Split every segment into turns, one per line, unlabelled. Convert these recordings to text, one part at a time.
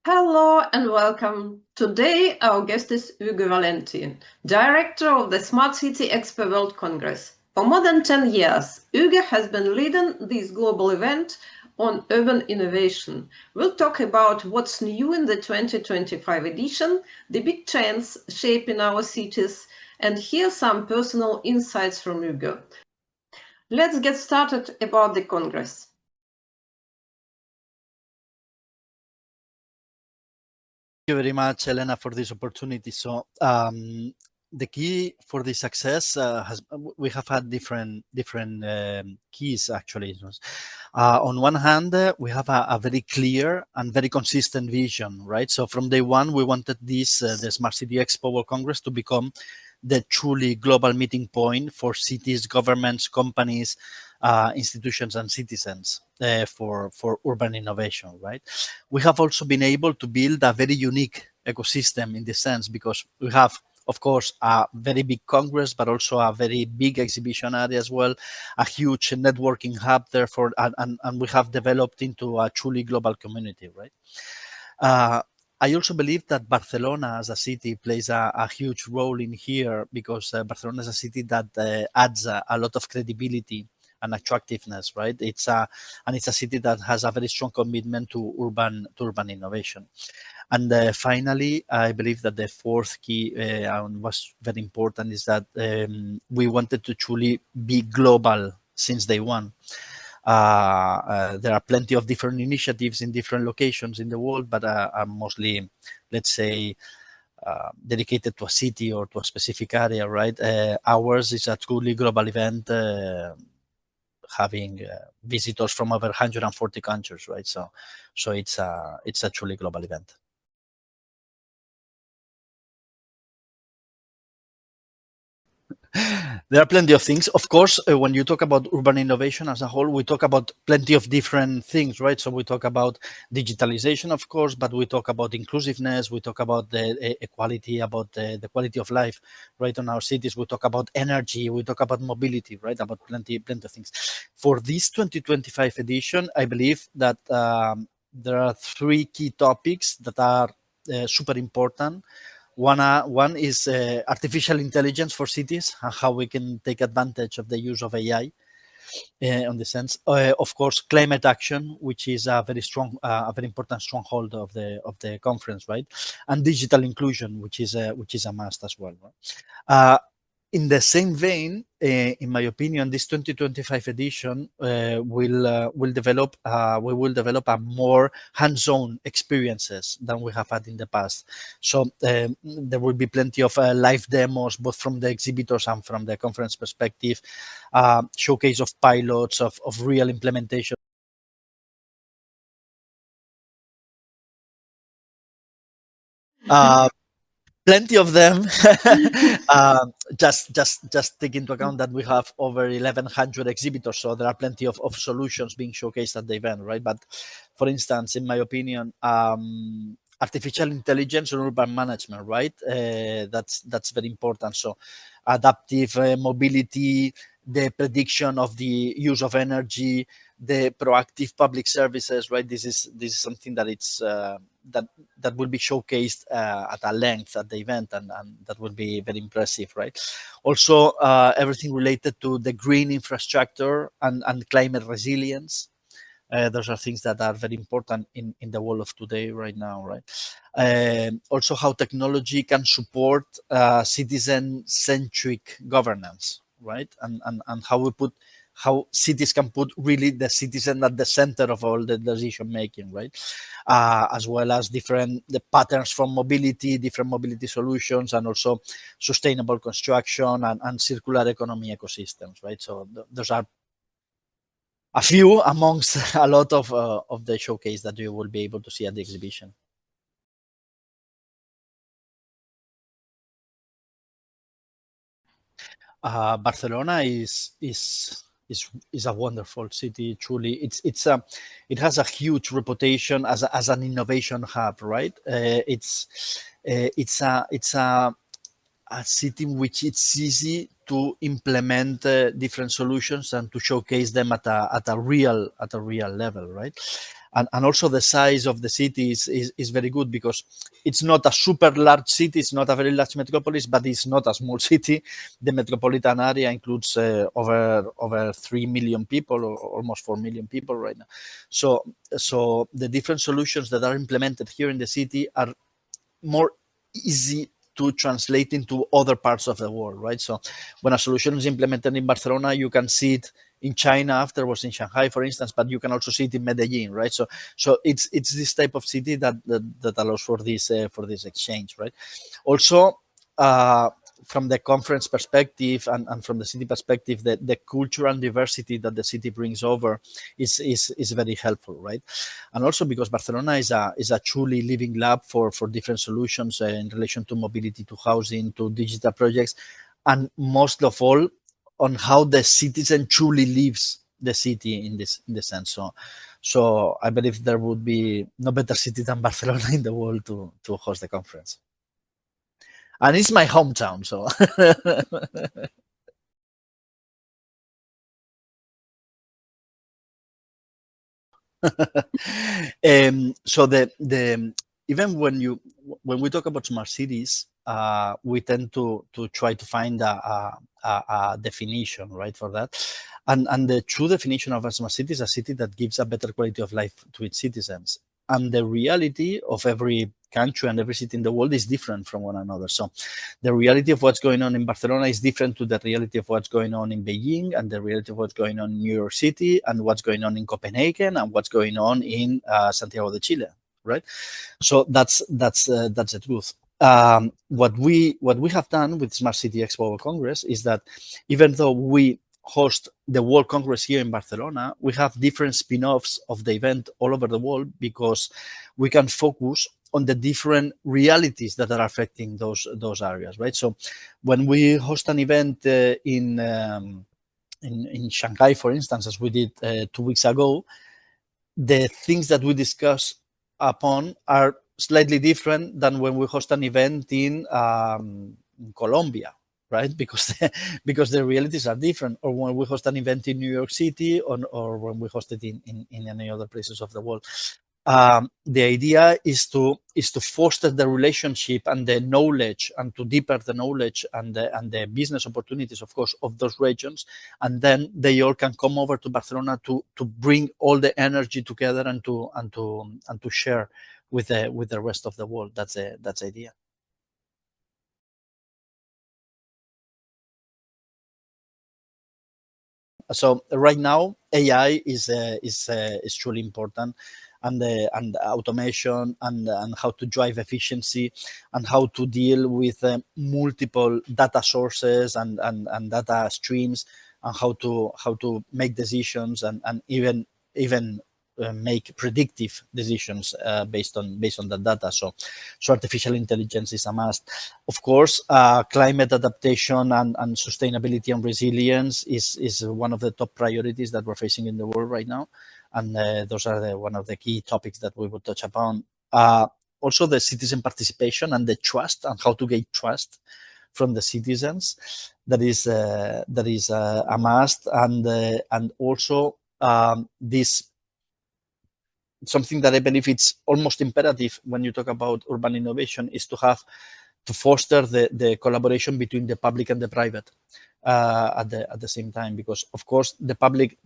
Hello and welcome. Today our guest is Hugo Valentin, director of the Smart City Expo World Congress. For more than 10 years, Hugo has been leading this global event on urban innovation. We'll talk about what's new in the 2025 edition, the big trends shaping our cities, and hear some personal insights from Hugo. Let's get started about the Congress.
Thank you very much, Elena, for this opportunity. So the key for the success we have had different keys actually. On one hand, we have a very clear and very consistent vision, right? So from day one, we wanted this the Smart City Expo World Congress to become the truly global meeting point for cities, governments, companies, institutions, and citizens for urban innovation, right? We have also been able to build a very unique ecosystem in this sense because we have, of course, a very big congress, but also a very big exhibition area as well, a huge networking hub, therefore, and we have developed into a truly global community, right? I also believe that Barcelona as a city plays a huge role in here because Barcelona is a city that adds a lot of credibility and attractiveness, right? It's a city that has a very strong commitment to urban innovation. And finally, I believe that the fourth key and was very important is that we wanted to truly be global since day one. There are plenty of different initiatives in different locations in the world, but are mostly, let's say, dedicated to a city or to a specific area, right? Ours is a truly global event, having visitors from over 140 countries, right? So it's a truly global event. There are plenty of things. Of course, when you talk about urban innovation as a whole, we talk about plenty of different things, right? So we talk about digitalization, of course, but we talk about inclusiveness. We talk about the equality, about the quality of life, right, on our cities. We talk about energy. We talk about mobility, right? About plenty of things. For this 2025 edition, I believe that there are three key topics that are super important. One is artificial intelligence for cities and how we can take advantage of the use of AI on the sense. Of course, climate action, which is a very strong, a very important stronghold of the conference, right? And digital inclusion, which is a must as well. Right? In the same vein, in my opinion, this 2025 edition will develop. We will develop a more hands-on experiences than we have had in the past. So there will be plenty of live demos, both from the exhibitors and from the conference perspective. Showcase of pilots of real implementation. Plenty of them. Just take into account that we have over 1,100 exhibitors, so there are plenty of solutions being showcased at the event, right? But for instance, in my opinion, artificial intelligence and urban management, right? That's very important. So adaptive mobility, the prediction of the use of energy, the proactive public services, right? This is something that it's that will be showcased at a length at the event, and that will be very impressive, right? Also, everything related to the green infrastructure and climate resilience. Those are things that are very important in the world of today, right now, right? Also, how technology can support citizen-centric governance, right? And how cities can put really the citizen at the center of all the decision making, right? As well as the patterns from mobility, different mobility solutions, and also sustainable construction and circular economy ecosystems, right? So those are a few amongst a lot of the showcase that you will be able to see at the exhibition. Barcelona is a wonderful city. Truly, it has a huge reputation as an innovation hub, right? It's a city in which it's easy to implement different solutions and to showcase them at a real level, right? and also the size of the city is very good, because it's not a super large city, it's not a very large metropolis, but it's not a small city. The metropolitan area includes over 3 million people, or almost 4 million people right now. So the different solutions that are implemented here in the city are more easy to translate into other parts of the world, right? So when a solution is implemented in Barcelona, you can see it in China afterwards, in Shanghai, for instance, but you can also see it in Medellin, right? So it's this type of city that allows for this exchange, right? Also, from the conference perspective and from the city perspective, the cultural diversity that the city brings over is very helpful, right? And also because Barcelona is a truly living lab for different solutions in relation to mobility, to housing, to digital projects, and most of all on how the citizen truly lives the city in this sense. So I believe there would be no better city than Barcelona in the world to host the conference. And it's my hometown, so. So the even when we talk about smart cities, we tend to try to find a definition, right, for that. And the true definition of a smart city is a city that gives a better quality of life to its citizens. And the reality of every country and every city in the world is different from one another. So the reality of what's going on in Barcelona is different to the reality of what's going on in Beijing, and the reality of what's going on in New York City, and what's going on in Copenhagen, and what's going on in Santiago de Chile, right? So that's the truth. What we have done with Smart City Expo World Congress is that even though we host the World Congress here in Barcelona, we have different spin-offs of the event all over the world, because we can focus on the different realities that are affecting those areas, right? So when we host an event in Shanghai, for instance, as we did 2 weeks ago, the things that we discuss upon are slightly different than when we host an event in Colombia, right? Because the realities are different, or when we host an event in New York City, or when we host it in any other places of the world. The idea is to foster the relationship and the knowledge, and to deepen the knowledge and the business opportunities, of course, of those regions, and then they all can come over to Barcelona to bring all the energy together and to share with the rest of the world. That's the idea. So right now, AI is truly important, and automation, and how to drive efficiency, and how to deal with multiple data sources and data streams, and how to make decisions, and even make predictive decisions based on the data. So artificial intelligence is a must. Of course, climate adaptation and sustainability and resilience is one of the top priorities that we're facing in the world right now, and those are one of the key topics that we will touch upon. Also, the citizen participation and the trust, and how to get trust from the citizens, that is a must, and also this something that I believe it's almost imperative when you talk about urban innovation, is to foster the collaboration between the public and the private at the same time, because of course the public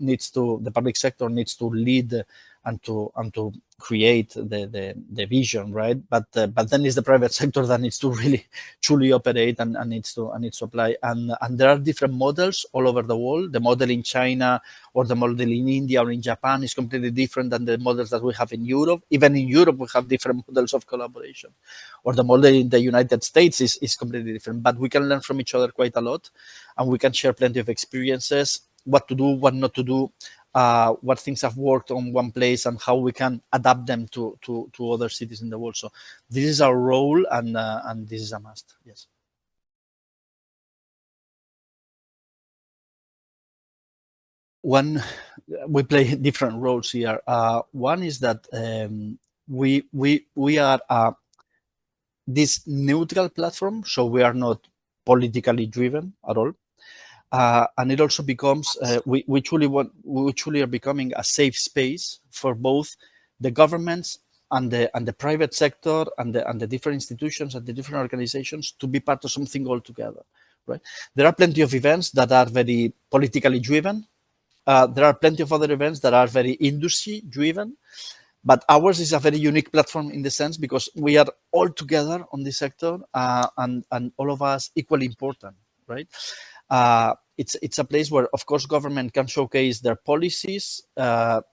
sector needs to lead and to create the vision, right? But then it's the private sector that needs to really truly operate and needs to apply. And there are different models all over the world. The model in China or the model in India or in Japan is completely different than the models that we have in Europe. Even in Europe, we have different models of collaboration. Or the model in the United States is completely different. But we can learn from each other quite a lot, and we can share plenty of experiences, what to do, what not to do, what things have worked on one place, and how we can adapt them to other cities in the world. So this is our role, and this is a must. Yes. We play different roles here. One is that we are this neutral platform, so we are not politically driven at all. And it also becomes we truly are becoming a safe space for both the governments and the private sector and the different institutions and the different organizations to be part of something all together, right? There are plenty of events that are very politically driven. There are plenty of other events that are very industry driven, but ours is a very unique platform in the sense because we are all together on this sector and all of us equally important, right? It's a place where, of course, government can showcase their policies. There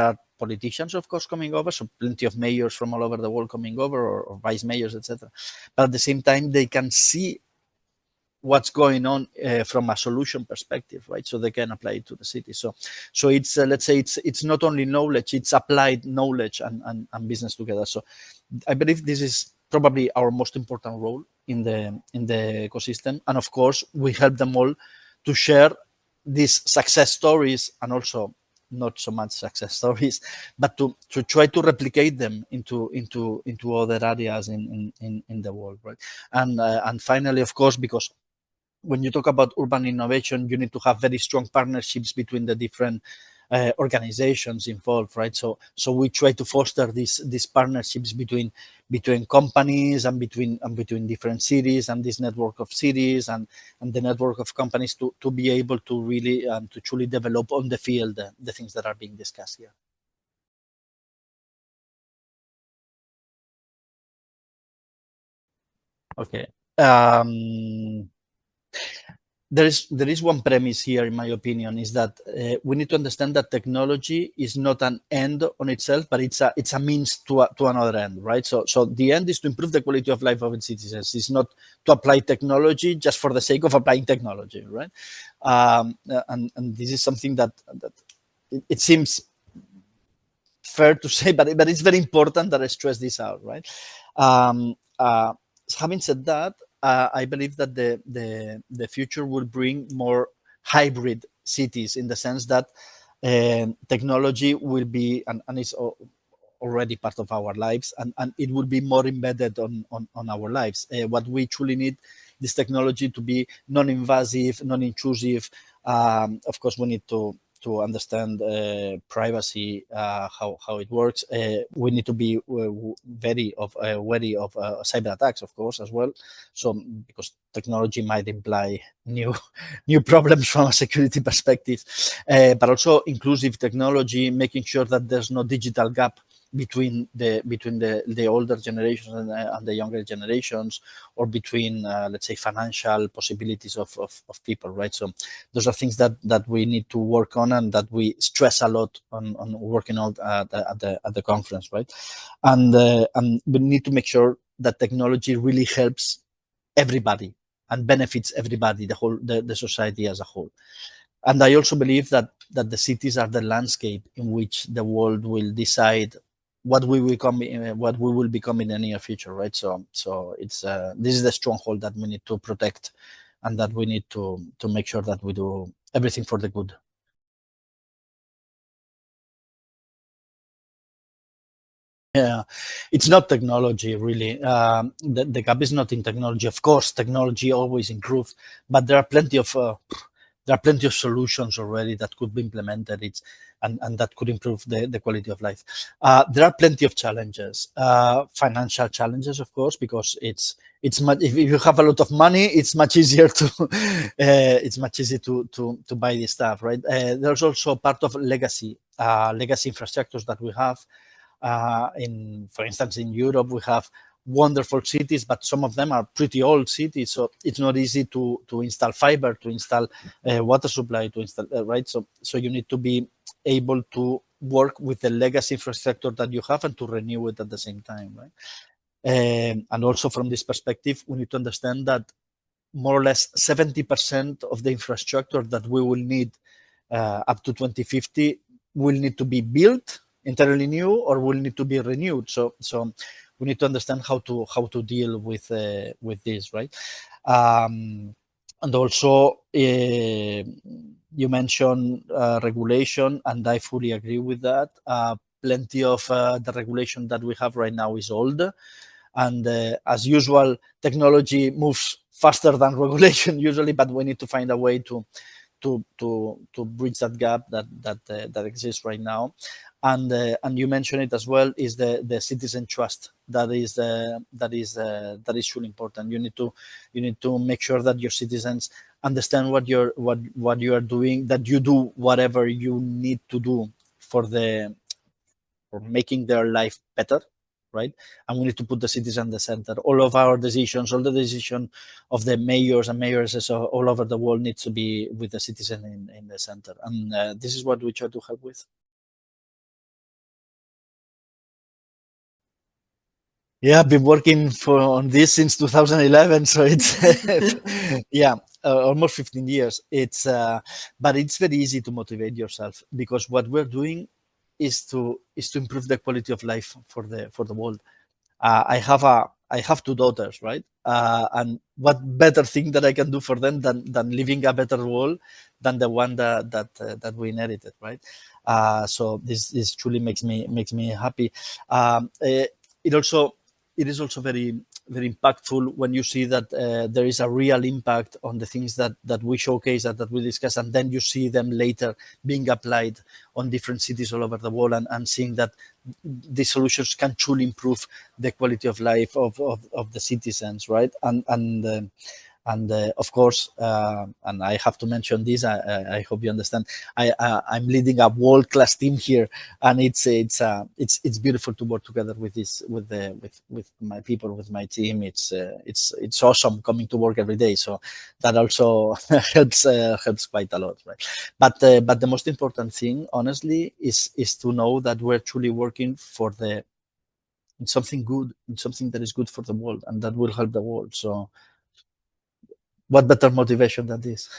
are politicians, of course, coming over, so plenty of mayors from all over the world coming over, or vice mayors, etc. But at the same time, they can see what's going on from a solution perspective, right? So they can apply it to the city. So it's let's say it's not only knowledge, it's applied knowledge and business together. So I believe this is probably our most important role in the ecosystem. And of course, we help them all to share these success stories, and also not so much success stories, but to try to replicate them into other areas in the world, right? And finally, of course, because when you talk about urban innovation, you need to have very strong partnerships between the different organizations involved, right? So we try to foster these partnerships between companies and between different cities, and this network of cities and the network of companies to be able to really to truly develop on the field the things that are being discussed here. Okay. There is one premise here, in my opinion, is that we need to understand that technology is not an end on itself, but it's a means to another end, right? So the end is to improve the quality of life of its citizens. It's not to apply technology just for the sake of applying technology, right? And this is something that it seems fair to say, but it's very important that I stress this out, right? Having said that, I believe that the future will bring more hybrid cities, in the sense that technology will be and is already part of our lives, and it will be more embedded on our lives. What we truly need this technology to be non-invasive, non-intrusive. Of course, we need to understand privacy, how it works. We need to be wary of cyber attacks, of course, as well. So because technology might imply new problems from a security perspective, but also inclusive technology, making sure that there's no digital gap between the older generations and the younger generations, or between let's say financial possibilities of people, right? So those are things that we need to work on, and that we stress a lot on working on at the conference, right? And we need to make sure that technology really helps everybody and benefits everybody, the society as a whole. And I also believe that the cities are the landscape in which the world will decide what we will become in the near future, right? So it's this is the stronghold that we need to protect, and that we need to make sure that we do everything for the good. Yeah, it's not technology really. The gap is not in technology. Of course, technology always improves, but there are plenty of solutions already that could be implemented. And that could improve the quality of life. There are plenty of challenges, financial challenges, of course, because it's much, if you have a lot of money, it's much easier to to buy this stuff, right? There's also part of legacy infrastructures that we have. For instance, in Europe, we have wonderful cities, but some of them are pretty old cities, so it's not easy to install fiber, to install water supply, to install right. So you need to be able to work with the legacy infrastructure that you have and to renew it at the same time, right? And also from this perspective, we need to understand that more or less 70% of the infrastructure that we will need up to 2050 will need to be built entirely new, or will need to be renewed. So we need to understand how to deal with this, right? And also you mentioned regulation, and I fully agree with that. Plenty of the regulation that we have right now is old, and as usual, technology moves faster than regulation usually, but we need to find a way to bridge that gap that exists right now. and you mentioned it as well, is the citizen trust. That is really important. You need to make sure that your citizens understand what you are doing, that you do whatever you need to do for making their life better, right? And we need to put the citizen in the center. All of our decisions, all the decision of the mayors and mayoresses all over the world needs to be with the citizen in the center. And this is what we try to help with. Yeah, I've been working on this since 2011, so it's yeah, almost 15 years. But it's very easy to motivate yourself, because what we're doing is to improve the quality of life for the world. I have two daughters, right? And what better thing that I can do for them than living a better world than the one that we inherited, right? So this truly makes me happy. It also it is also very impactful when you see that there is a real impact on the things that we showcase, that we discuss, and then you see them later being applied on different cities all over the world, and seeing that these solutions can truly improve the quality of life of the citizens, right? And of course, and I have to mention this. I hope you understand. I'm leading a world-class team here, and it's beautiful to work together with this with my people, with my team. It's awesome coming to work every day. So that also helps quite a lot, right? But the most important thing, honestly, is to know that we're truly working for in something good, in something that is good for the world and that will help the world. So what better motivation than this?